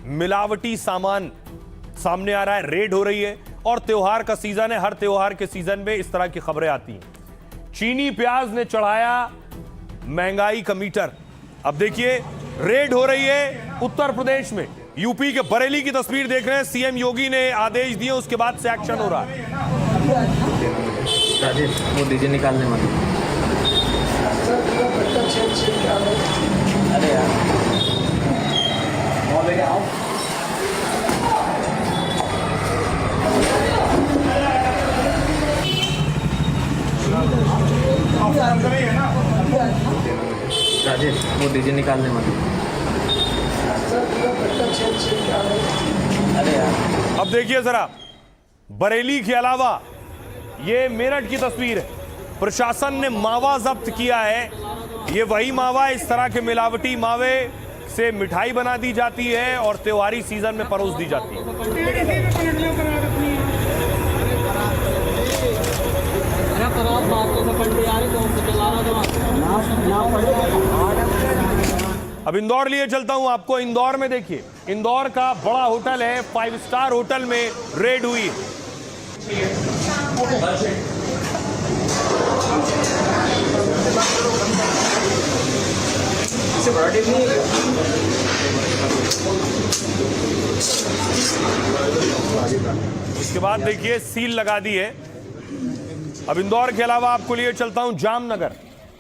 मिलावटी सामान सामने आ रहा है, रेड हो रही है। और त्योहार का सीजन है, हर त्योहार के सीजन में इस तरह की खबरें आती हैं। चीनी प्याज ने चढ़ाया महंगाई का मीटर। अब देखिए रेड हो रही है उत्तर प्रदेश में। यूपी के बरेली की तस्वीर देख रहे हैं। सीएम योगी ने आदेश दिए, उसके बाद से एक्शन हो रहा है। राजेश वो डीजे निकालने वाले। अरे यार राजेश वो डीजे निकालने वाले। अरे यार अब देखिए जरा, बरेली के अलावा ये मेरठ की तस्वीर है। प्रशासन ने मावा जब्त किया है। ये वही मावा, इस तरह के मिलावटी मावे से मिठाई बना दी जाती है और त्योहारी सीजन में परोस दी जाती है। अब इंदौर लिए चलता हूं आपको। इंदौर में देखिए, इंदौर का बड़ा होटल है, 5 स्टार होटल में रेड हुई। इसके बाद देखिए सील लगा दी है। अब इंदौर के अलावा आपको लिए चलता हूं जामनगर।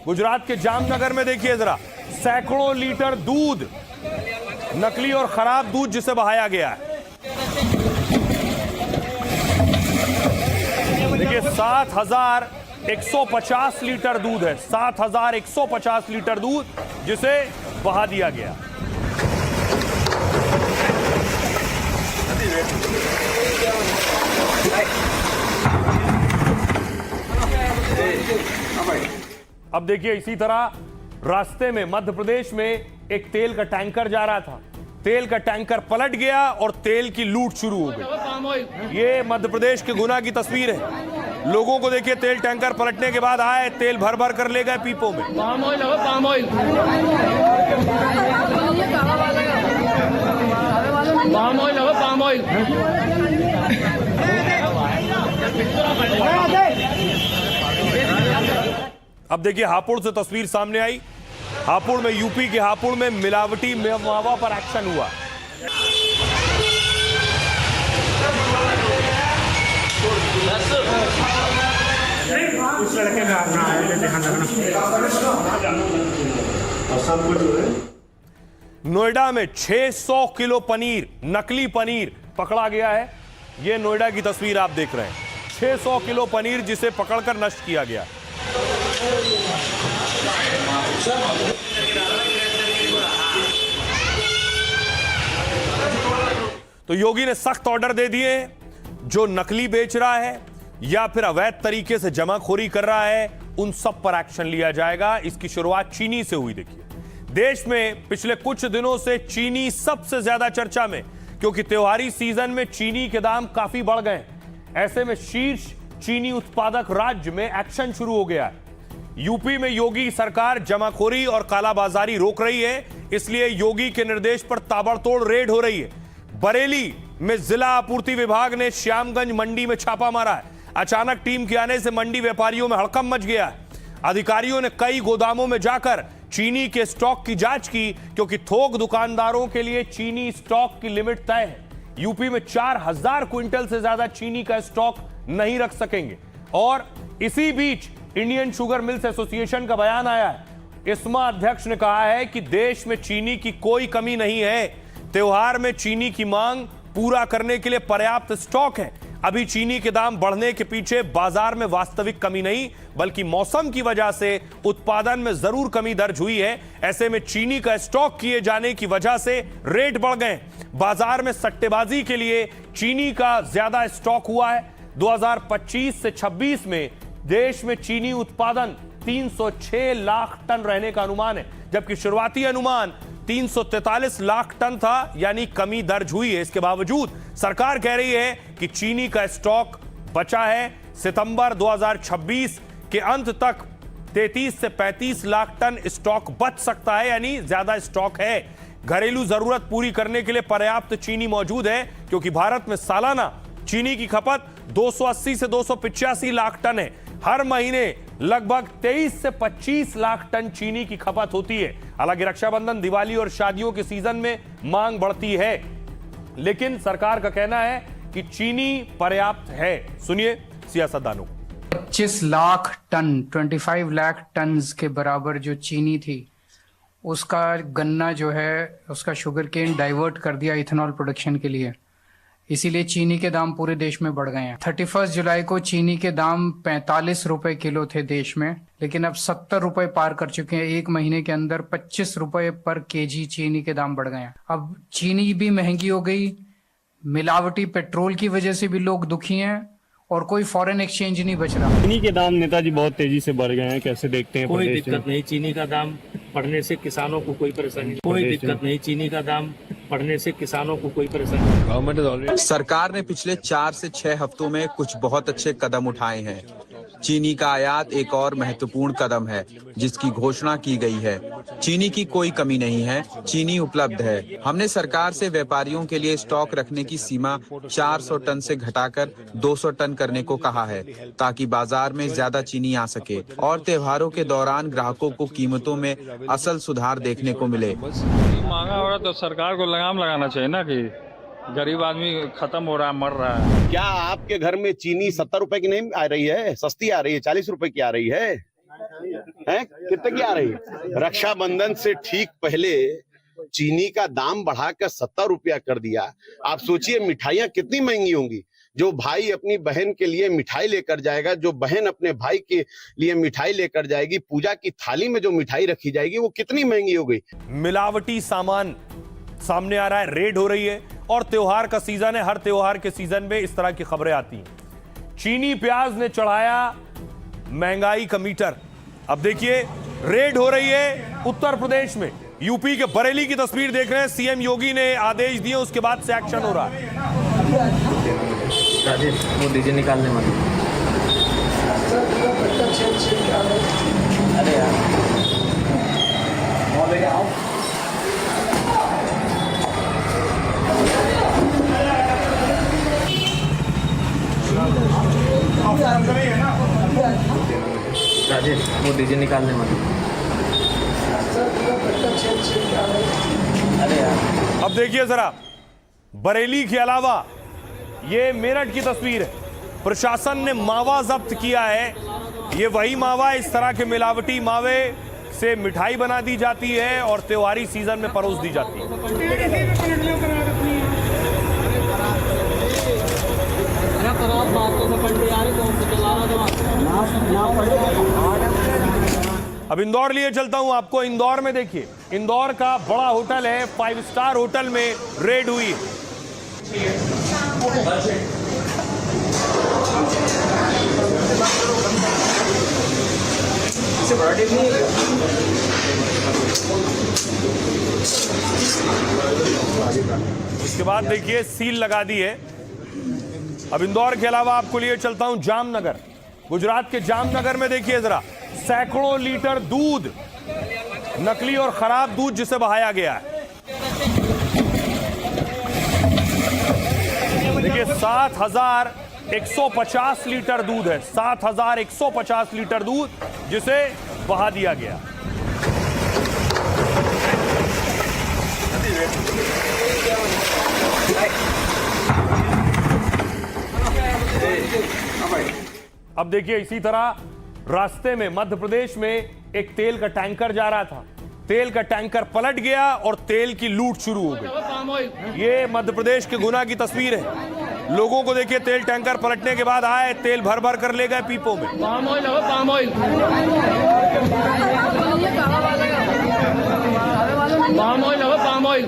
गुजरात के जामनगर में देखिए जरा, सैकड़ों लीटर दूध, नकली और खराब दूध जिसे बहाया गया है। देखिए 7,150 लीटर दूध है, 7,150 लीटर दूध जिसे बहा दिया गया। अब देखिए इसी तरह रास्ते में मध्य प्रदेश में एक तेल का टैंकर जा रहा था। तेल का टैंकर पलट गया और तेल की लूट शुरू हो गई। ये मध्य प्रदेश के गुना की तस्वीर है। लोगों को देखिए, तेल टैंकर पलटने के बाद आए, तेल भर भर कर ले गए पीपों में। पाम ऑयल लगा, पाम ऑयल, पाम ऑयल लगा, पाम ऑयल। अब देखिए हापुड़ से तस्वीर सामने आई। हापुड़ में, यूपी के हापुड़ में मिलावटी मावा पर एक्शन हुआ। उस लड़के का अपना ध्यान रखना। नोएडा में 600 किलो पनीर, नकली पनीर पकड़ा गया है। यह नोएडा की तस्वीर आप देख रहे हैं। 600 किलो पनीर जिसे पकड़कर नष्ट किया गया। तो योगी ने सख्त ऑर्डर दे दिए, जो नकली बेच रहा है या फिर अवैध तरीके से जमाखोरी कर रहा है, उन सब पर एक्शन लिया जाएगा। इसकी शुरुआत चीनी से हुई। देखिए देश में पिछले कुछ दिनों से चीनी सबसे ज्यादा चर्चा में, क्योंकि त्योहारी सीजन में चीनी के दाम काफी बढ़ गए। ऐसे में शीर्ष चीनी उत्पादक राज्य में एक्शन शुरू हो गया है। यूपी में योगी सरकार जमाखोरी और कालाबाजारी रोक रही है, इसलिए योगी के निर्देश पर ताबड़तोड़ रेड हो रही है। बरेली में जिला आपूर्ति विभाग ने श्यामगंज मंडी में छापा मारा है। अचानक टीम के आने से मंडी व्यापारियों में हड़कंप मच गया है। अधिकारियों ने कई गोदामों में जाकर चीनी के स्टॉक की जांच की, क्योंकि थोक दुकानदारों के लिए चीनी स्टॉक की लिमिट तय है। यूपी में 4,000 क्विंटल से ज्यादा चीनी का स्टॉक नहीं रख सकेंगे। और इसी बीच इंडियन शुगर मिल्स एसोसिएशन का बयान आया है। इस्मा अध्यक्ष ने कहा है कि देश में चीनी की कोई कमी नहीं है। त्योहार में चीनी की मांग पूरा करने के लिए पर्याप्त स्टॉक है। अभी चीनी के दाम बढ़ने के पीछे बाजार में वास्तविक कमी नहीं, बल्कि मौसम की वजह से उत्पादन में जरूर कमी दर्ज हुई है। ऐसे में चीनी का स्टॉक किए जाने की वजह से रेट बढ़ गए। बाजार में सट्टेबाजी के लिए चीनी का ज्यादा स्टॉक हुआ है। 2025 से 26 में देश में चीनी उत्पादन 306 लाख टन रहने का अनुमान है, जबकि शुरुआती अनुमान 343 लाख टन था, यानी कमी दर्ज हुई है। इसके बावजूद सरकार कह रही है कि चीनी का स्टॉक बचा है। सितंबर 2026 के अंत तक 33 से 35 लाख टन स्टॉक बच सकता है, यानी ज्यादा स्टॉक है। घरेलू जरूरत पूरी करने के लिए पर्याप्त चीनी मौजूद है, क्योंकि भारत में सालाना चीनी की खपत 280 से 285 लाख टन है। हर महीने लगभग 23 से 25 लाख टन चीनी की खपत होती है। हालांकि रक्षाबंधन, दिवाली और शादियों के सीजन में मांग बढ़ती है, लेकिन सरकार का कहना है कि चीनी पर्याप्त है। सुनिए सियासतदानों। 25 लाख टन 25 लाख टन के बराबर जो चीनी थी, उसका गन्ना जो है उसका शुगर केन डाइवर्ट कर दिया इथेनॉल प्रोडक्शन के लिए, इसीलिए चीनी के दाम पूरे देश में बढ़ गए हैं। 31 जुलाई को चीनी के दाम 45 रुपए किलो थे देश में, लेकिन अब 70 रुपए पार कर चुके हैं। एक महीने के अंदर 25 रुपए पर केजी चीनी के दाम बढ़ गए हैं। अब चीनी भी महंगी हो गई, मिलावटी पेट्रोल की वजह से भी लोग दुखी हैं और कोई फॉरेन एक्सचेंज नहीं बच रहा। चीनी के दाम नेताजी बहुत तेजी से बढ़ गए हैं, कैसे देखते हैं? कोई दिक्कत नहीं, चीनी का दाम बढ़ने से किसानों को कोई परेशानी, कोई दिक्कत नहीं, चीनी का दाम बढ़ने से किसानों को कोई परेशानी। सरकार ने पिछले 4 से 6 हफ्तों में कुछ बहुत अच्छे कदम उठाए हैं। चीनी का आयात एक और महत्वपूर्ण कदम है जिसकी घोषणा की गई है। चीनी की कोई कमी नहीं है, चीनी उपलब्ध है। हमने सरकार से व्यापारियों के लिए स्टॉक रखने की सीमा 400 टन से घटाकर 200 टन करने को कहा है, ताकि बाजार में ज्यादा चीनी आ सके और त्योहारों के दौरान ग्राहकों को कीमतों में असल सुधार देखने को मिले। महंगा हो रहा तो सरकार को लगाम लगाना चाहिए ना, कि गरीब आदमी खत्म हो रहा है, मर रहा है। क्या आपके घर में चीनी 70 रुपए की नहीं आ रही है? सस्ती आ रही है, 40 रुपए की आ रही है, हैं? कितने की आ रही है? रक्षाबंधन से ठीक पहले चीनी का दाम बढ़ाकर 70 रुपया कर दिया। आप सोचिए मिठाइयाँ कितनी महंगी होंगी। जो भाई अपनी बहन के लिए मिठाई लेकर जाएगा, जो बहन अपने भाई के लिए मिठाई लेकर जाएगी, पूजा की थाली में जो मिठाई रखी जाएगी वो कितनी महंगी हो गई। मिलावटी सामान सामने आ रहा है, रेड हो रही है, और त्योहार का सीजन है। हर त्योहार के सीजन में इस तरह की खबरें आती हैं। चीनी प्याज ने चढ़ाया महंगाई का मीटर। अब देखिए रेड हो रही है उत्तर प्रदेश में। यूपी के बरेली की तस्वीर देख रहे हैं। सीएम योगी ने आदेश दिए, उसके बाद से एक्शन हो रहा है। राजेश वो दीजिए निकालने वाली। अरे यार राजेश वो दीजिए निकालने वाली। अरे यार अब देखिए जरा, बरेली के अलावा ये मेरठ की तस्वीर है। प्रशासन ने मावा जब्त किया है। ये वही मावा, इस तरह के मिलावटी मावे से मिठाई बना दी जाती है और त्योहारी सीजन में परोस दी जाती है। अब इंदौर लिए चलता हूं आपको। इंदौर में देखिए, इंदौर का बड़ा होटल है, 5 स्टार होटल में रेड हुई है। इसके बाद देखिए सील लगा दी है। अब इंदौर के अलावा आपको लिए चलता हूं जामनगर। गुजरात के जामनगर में देखिए जरा, सैकड़ों लीटर दूध, नकली और खराब दूध जिसे बहाया गया है। देखिए 7,150 लीटर दूध है, 7,150 लीटर दूध जिसे बहा दिया गया। अब देखिए इसी तरह रास्ते में मध्य प्रदेश में एक तेल का टैंकर जा रहा था। तेल का टैंकर पलट गया और तेल की लूट शुरू हो गई। ये मध्य प्रदेश के गुना की तस्वीर है। लोगों को देखिए, तेल टैंकर पलटने के बाद आए, तेल भर भर कर ले गए पीपों में। पाम ऑयल है, पाम ऑयल, पाम ऑयल है, पाम ऑयल।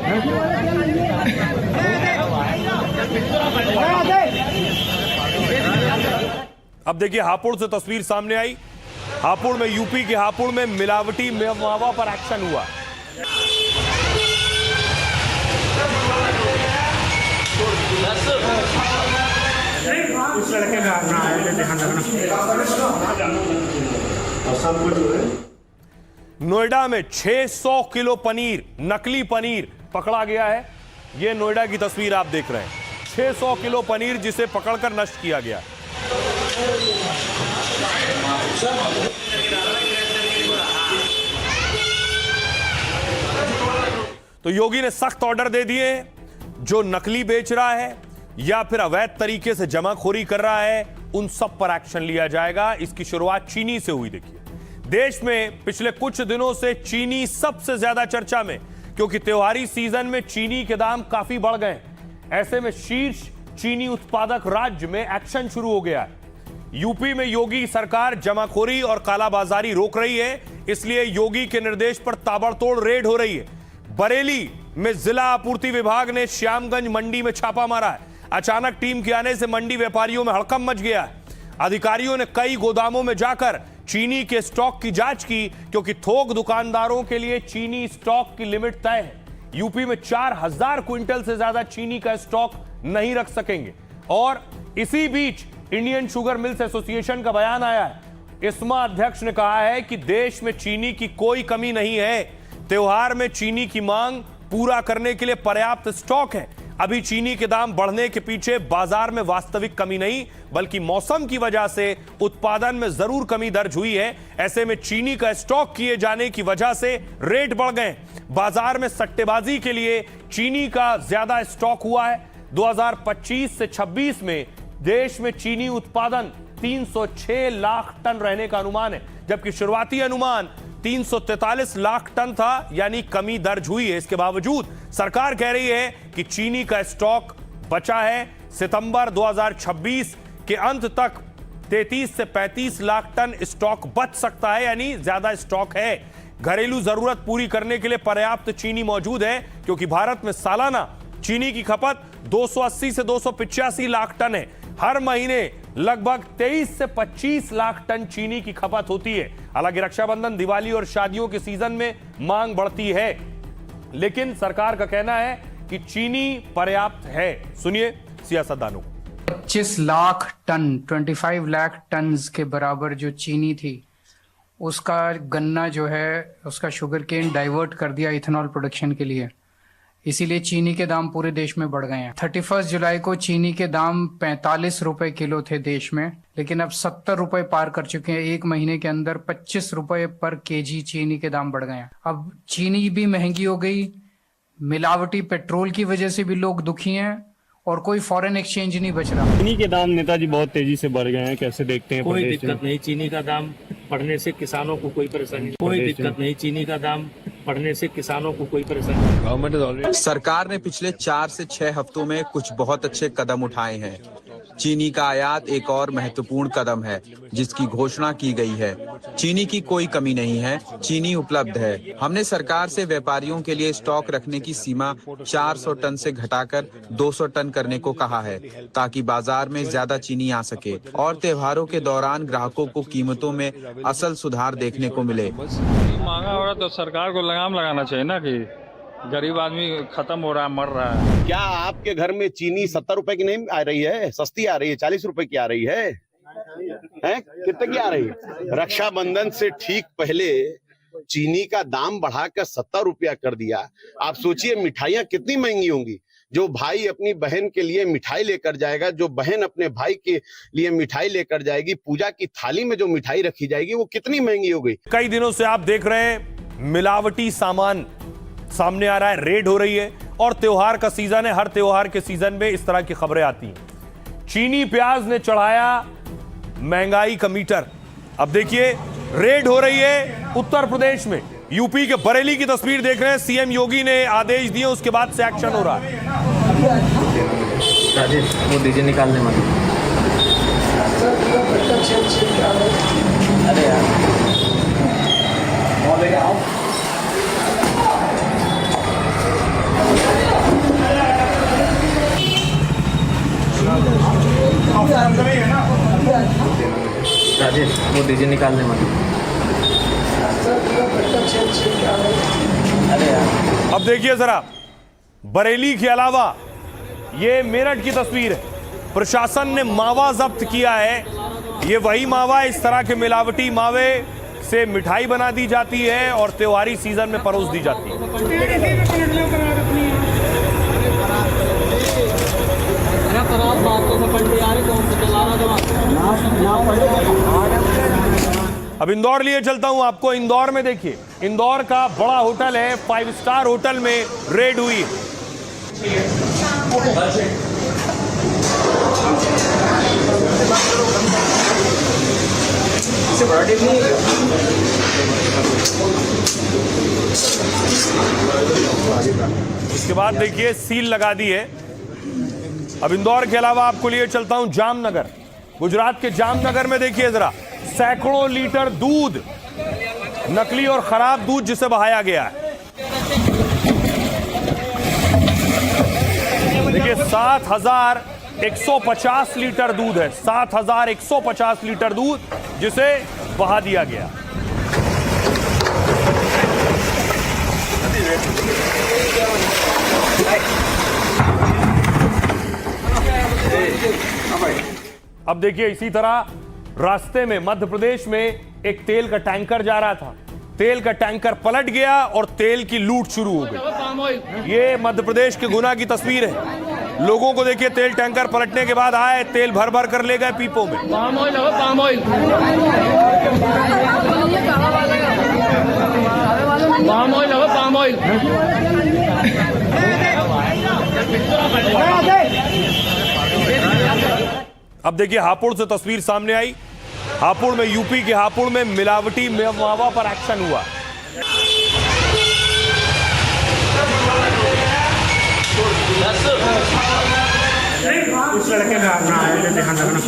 अब देखिए हापुड़ से तस्वीर सामने आई। हापुड़ में, यूपी के हापुड़ में मिलावटी मावा पर एक्शन हुआ। उस लड़के का अपना ध्यान रखना। नोएडा में 600 किलो पनीर, नकली पनीर पकड़ा गया है। यह नोएडा की तस्वीर आप देख रहे हैं। 600 किलो पनीर जिसे पकड़कर नष्ट किया गया। तो योगी ने सख्त ऑर्डर दे दिए, जो नकली बेच रहा है या फिर अवैध तरीके से जमाखोरी कर रहा है उन सब पर एक्शन लिया जाएगा। इसकी शुरुआत चीनी से हुई। देखिए, देश में पिछले कुछ दिनों से चीनी सबसे ज्यादा चर्चा में, क्योंकि त्योहारी सीजन में चीनी के दाम काफी बढ़ गए। ऐसे में शीर्ष चीनी उत्पादक राज्य में एक्शन शुरू हो गया है। यूपी में योगी सरकार जमाखोरी और कालाबाजारी रोक रही है, इसलिए योगी के निर्देश पर ताबड़तोड़ रेड हो रही है। बरेली में जिला आपूर्ति विभाग ने श्यामगंज मंडी में छापा मारा है। अचानक टीम के आने से मंडी व्यापारियों में हड़कंप मच गया है। अधिकारियों ने कई गोदामों में जाकर चीनी के स्टॉक की जांच की, क्योंकि थोक दुकानदारों के लिए चीनी स्टॉक की लिमिट तय है। यूपी में 4000 क्विंटल से ज्यादा चीनी का स्टॉक नहीं रख सकेंगे। और इसी बीच इंडियन शुगर मिल्स एसोसिएशन का बयान आया है। इस्मा अध्यक्ष ने कहा है कि देश में चीनी की कोई कमी नहीं है। त्योहार में चीनी की मांग पूरा करने के लिए पर्याप्त स्टॉक है। अभी चीनी के दाम बढ़ने के पीछे बाजार में वास्तविक कमी नहीं, बल्कि मौसम की वजह से उत्पादन में जरूर कमी दर्ज हुई है। ऐसे में चीनी का स्टॉक किए जाने की वजह से रेट बढ़ गए। बाजार में सट्टेबाजी के लिए चीनी का ज्यादा स्टॉक हुआ है। 2025 से 26 में देश में चीनी उत्पादन 306 लाख टन रहने का अनुमान है, जबकि शुरुआती अनुमान 343 लाख टन था, यानी कमी दर्ज हुई है। इसके बावजूद सरकार कह रही है कि चीनी का स्टॉक बचा है। सितंबर 2026 के अंत तक 33 से 35 लाख टन स्टॉक बच सकता है, यानी ज्यादा स्टॉक है। घरेलू जरूरत पूरी करने के लिए पर्याप्त चीनी मौजूद है, क्योंकि भारत में सालाना चीनी की खपत 280 से 285 लाख टन है। हर महीने लगभग 23 से 25 लाख टन चीनी की खपत होती है। हालांकि रक्षाबंधन, दिवाली और शादियों के सीजन में मांग बढ़ती है, लेकिन सरकार का कहना है कि चीनी पर्याप्त है। सुनिए सियासतदानों को। 25 लाख टन 25 लाख टन के बराबर जो चीनी थी, उसका गन्ना जो है उसका शुगर केन डाइवर्ट कर दिया इथेनॉल प्रोडक्शन के लिए। इसीलिए चीनी के दाम पूरे देश में बढ़ गए हैं। 31 जुलाई को चीनी के दाम 45 रुपए किलो थे देश में, लेकिन अब 70 रुपए पार कर चुके हैं। एक महीने के अंदर 25 रुपए पर केजी चीनी के दाम बढ़ गए हैं। अब चीनी भी महंगी हो गई, मिलावटी पेट्रोल की वजह से भी लोग दुखी हैं, और कोई फॉरेन एक्सचेंज नहीं बच रहा। चीनी के दाम नेताजी बहुत तेजी से बढ़ गए हैं, कैसे देखते हैं? कोई दिक्कत नहीं, चीनी का दाम बढ़ने से किसानों को कोई परेशानी, कोई दिक्कत नहीं। चीनी का दाम बढ़ने से किसानों को कोई परेशानी। सरकार ने पिछले 4 से 6 हफ्तों में कुछ बहुत अच्छे कदम उठाए हैं। चीनी का आयात एक और महत्वपूर्ण कदम है, जिसकी घोषणा की गई है। चीनी की कोई कमी नहीं है, चीनी उपलब्ध है। हमने सरकार से व्यापारियों के लिए स्टॉक रखने की सीमा 400 टन से घटाकर 200 टन करने को कहा है, ताकि बाजार में ज्यादा चीनी आ सके और त्योहारों के दौरान ग्राहकों को कीमतों में असल सुधार देखने को मिले। महंगा हो रहा तो सरकार को लगाम लगाना चाहिए ना, कि गरीब आदमी खत्म हो रहा है, मर रहा है। क्या आपके घर में चीनी 70 रुपए की नहीं आ रही है? सस्ती आ रही है, 40 रुपए की आ रही है? हैं? कितने की आ रही है? रक्षाबंधन से ठीक पहले चीनी का दाम बढ़ाकर 70 रुपया कर दिया। आप सोचिए मिठाइयाँ कितनी महंगी होंगी। जो भाई अपनी बहन के लिए मिठाई लेकर जाएगा, जो बहन अपने भाई के लिए मिठाई लेकर जाएगी, पूजा की थाली में जो मिठाई रखी जाएगी वो कितनी महंगी हो गई। कई दिनों से आप देख रहे हैं मिलावटी सामान सामने आ रहा है, रेड हो रही है, और त्योहार का सीजन है। हर त्योहार के सीजन में इस तरह की खबरें आती हैं। चीनी प्याज ने चढ़ाया महंगाई का मीटर। अब देखिए रेड हो रही है उत्तर प्रदेश में। यूपी के बरेली की तस्वीर देख रहे हैं। सीएम योगी ने आदेश दिए, उसके बाद से एक्शन हो रहा है। राजेश वो दीजिए निकालने वाले। अरे यार राजेश वो दीजिए निकालने वाले। अरे यार अब देखिए जरा, बरेली के अलावा ये मेरठ की तस्वीर है। प्रशासन ने मावा जब्त किया है। ये वही मावा, इस तरह के मिलावटी मावे से मिठाई बना दी जाती है और त्योहारी सीजन में परोस दी जाती है। अब इंदौर लिए चलता हूं आपको। इंदौर में देखिए, इंदौर का बड़ा होटल है, 5 स्टार होटल में रेड हुई है। इसके बाद देखिए सील लगा दी है। अब इंदौर के अलावा आपको लिए चलता हूं जामनगर। गुजरात के जामनगर में देखिए जरा, सैकड़ों लीटर दूध, नकली और खराब दूध जिसे बहाया गया है। देखिए 7,150 लीटर दूध है, 7,150 लीटर दूध जिसे बहा दिया गया। अब देखिए इसी तरह रास्ते में मध्य प्रदेश में एक तेल का टैंकर जा रहा था, तेल का टैंकर पलट गया और तेल की लूट शुरू हो गई। पाम ऑयल ये मध्य प्रदेश के गुना की तस्वीर है। लोगों को देखिए, तेल टैंकर पलटने के बाद आए, तेल भर भर कर ले गए पीपों में। पाम ऑयल हो, पाम ऑयल पाम ऑयल हो, पाम ऑयल अब देखिए हापुड़ से तस्वीर सामने आई। हापुड़ में, यूपी के हापुड़ में मिलावटी मावा पर एक्शन हुआ। उस लड़के का अपना है, ध्यान रखना।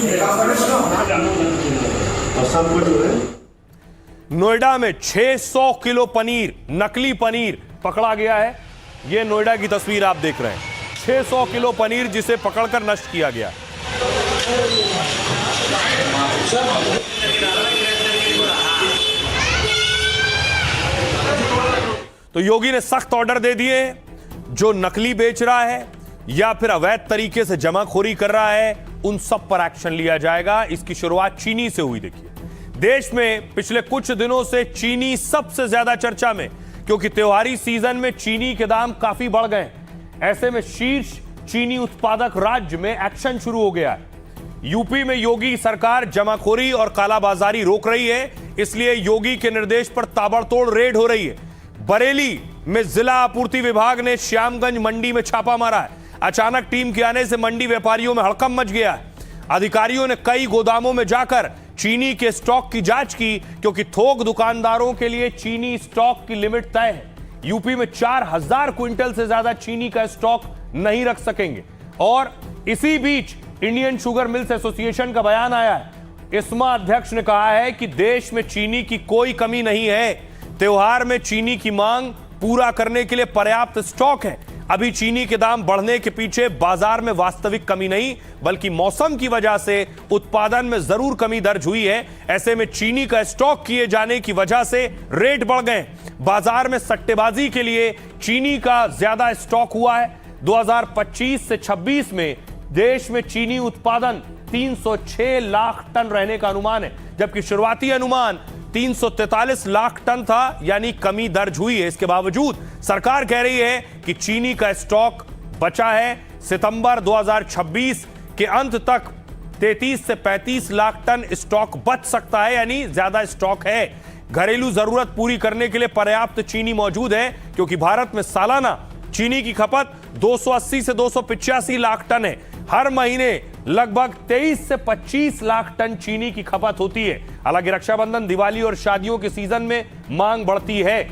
नोएडा में 600 किलो पनीर, नकली पनीर पकड़ा गया है। यह नोएडा की तस्वीर आप देख रहे हैं। 600 किलो पनीर जिसे पकड़कर नष्ट किया गया। तो योगी ने सख्त ऑर्डर दे दिए, जो नकली बेच रहा है या फिर अवैध तरीके से जमाखोरी कर रहा है, उन सब पर एक्शन लिया जाएगा। इसकी शुरुआत चीनी से हुई। देखिए, देश में पिछले कुछ दिनों से चीनी सबसे ज्यादा चर्चा में, क्योंकि त्योहारी सीजन में चीनी के दाम काफी बढ़ गए। ऐसे में शीर्ष चीनी उत्पादक राज्य में एक्शन शुरू हो गया है। यूपी में योगी सरकार जमाखोरी और कालाबाजारी रोक रही है, इसलिए योगी के निर्देश पर ताबड़तोड़ रेड हो रही है। बरेली में जिला आपूर्ति विभाग ने श्यामगंज मंडी में छापा मारा है। अचानक टीम के आने से मंडी व्यापारियों में हड़कंप मच गया है। अधिकारियों ने कई गोदामों में जाकर चीनी के स्टॉक की जांच की, क्योंकि थोक दुकानदारों के लिए चीनी स्टॉक की लिमिट तय है। यूपी में 4,000 क्विंटल से ज्यादा चीनी का स्टॉक नहीं रख सकेंगे। और इसी बीच इंडियन शुगर मिल्स एसोसिएशन का बयान आया है। इस्मा अध्यक्ष ने कहा है कि देश में चीनी की कोई कमी नहीं है। त्योहार में चीनी की मांग पूरा करने के लिए पर्याप्त स्टॉक है। अभी चीनी के दाम बढ़ने के पीछे बाजार में वास्तविक कमी नहीं, बल्कि मौसम की वजह से उत्पादन में जरूर कमी दर्ज हुई है। ऐसे में चीनी का स्टॉक किए जाने की वजह से रेट बढ़ गए। बाजार में सट्टेबाजी के लिए चीनी का ज्यादा स्टॉक हुआ है। 2025 से 26 में देश में चीनी उत्पादन 306 लाख टन रहने का अनुमान है, जबकि शुरुआती अनुमान 343 लाख टन था, यानी कमी दर्ज हुई है। इसके बावजूद सरकार कह रही है कि चीनी का स्टॉक बचा है। सितंबर 2026 के अंत तक 33 से 35 लाख टन स्टॉक बच सकता है, यानी ज्यादा स्टॉक है। घरेलू जरूरत पूरी करने के लिए पर्याप्त चीनी मौजूद है, क्योंकि भारत में सालाना चीनी की खपत 280 से 285 लाख टन है। हर महीने लगभग 23 से 25 लाख टन चीनी की खपत होती है। हालांकि रक्षाबंधन, दिवाली और शादियों के सीजन में मांग बढ़ती है,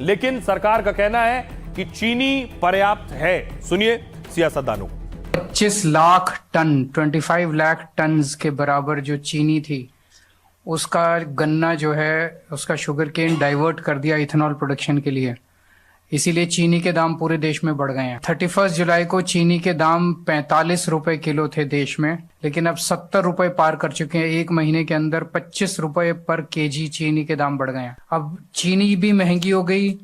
लेकिन सरकार का कहना है कि चीनी पर्याप्त है। सुनिए सियासतदानों को। 25 लाख टन, 25 लाख टन के बराबर जो चीनी थी, उसका गन्ना जो है, उसका शुगर केन डाइवर्ट कर दिया इथेनॉल प्रोडक्शन के लिए। इसीलिए चीनी के दाम पूरे देश में बढ़ गए हैं। 31 जुलाई को चीनी के दाम 45 रुपए किलो थे देश में, लेकिन अब 70 रुपए पार कर चुके हैं। एक महीने के अंदर 25 रुपए पर केजी चीनी के दाम बढ़ गए हैं। अब चीनी भी महंगी हो गई,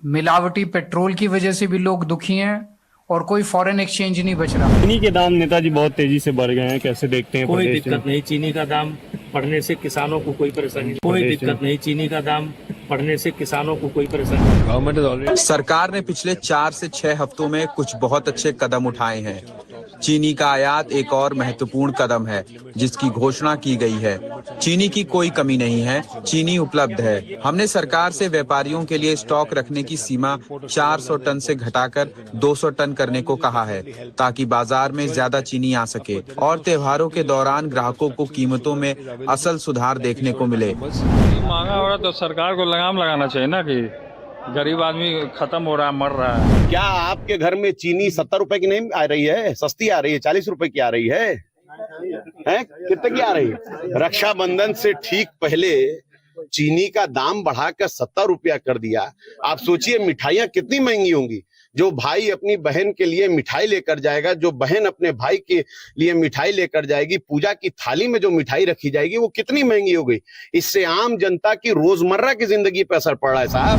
मिलावटी पेट्रोल की वजह से भी लोग दुखी हैं, और कोई फॉरेन एक्सचेंज नहीं बच रहा। चीनी के दाम नेताजी बहुत तेजी से बढ़ गए हैं, कैसे देखते हैं? कोई प्रदेश में? दिक्कत नहीं, चीनी का दाम बढ़ने से किसानों को कोई परेशानी, कोई दिक्कत नहीं। चीनी का दाम बढ़ने से किसानों को कोई परेशानी। सरकार ने पिछले 4 से 6 हफ्तों में कुछ बहुत अच्छे कदम उठाए हैं। चीनी का आयात एक और महत्वपूर्ण कदम है जिसकी घोषणा की गई है। चीनी की कोई कमी नहीं है, चीनी उपलब्ध है। हमने सरकार से व्यापारियों के लिए स्टॉक रखने की सीमा 400 टन से घटाकर 200 टन करने को कहा है ताकि बाजार में ज्यादा चीनी आ सके और त्योहारों के दौरान ग्राहकों को कीमतों में असल सुधार देखने को मिले। महंगा हो रहा तो सरकार को लगाम लगाना चाहिए ना कि गरीब आदमी खत्म हो रहा है, मर रहा है। क्या आपके घर में चीनी 70 रुपए की नहीं आ रही है, सस्ती आ रही है, 40 रुपए की आ रही है? हैं? कितने की आ रही है? रक्षाबंधन से ठीक पहले चीनी का दाम बढ़ाकर 70 रुपया कर दिया। आप सोचिए मिठाइयाँ कितनी महंगी होंगी। जो भाई अपनी बहन के लिए मिठाई लेकर जाएगा, जो बहन अपने भाई के लिए मिठाई लेकर जाएगी, पूजा की थाली में जो मिठाई रखी जाएगी वो कितनी महंगी हो गई। इससे आम जनता की रोजमर्रा की जिंदगी पर असर पड़ रहा है साहब।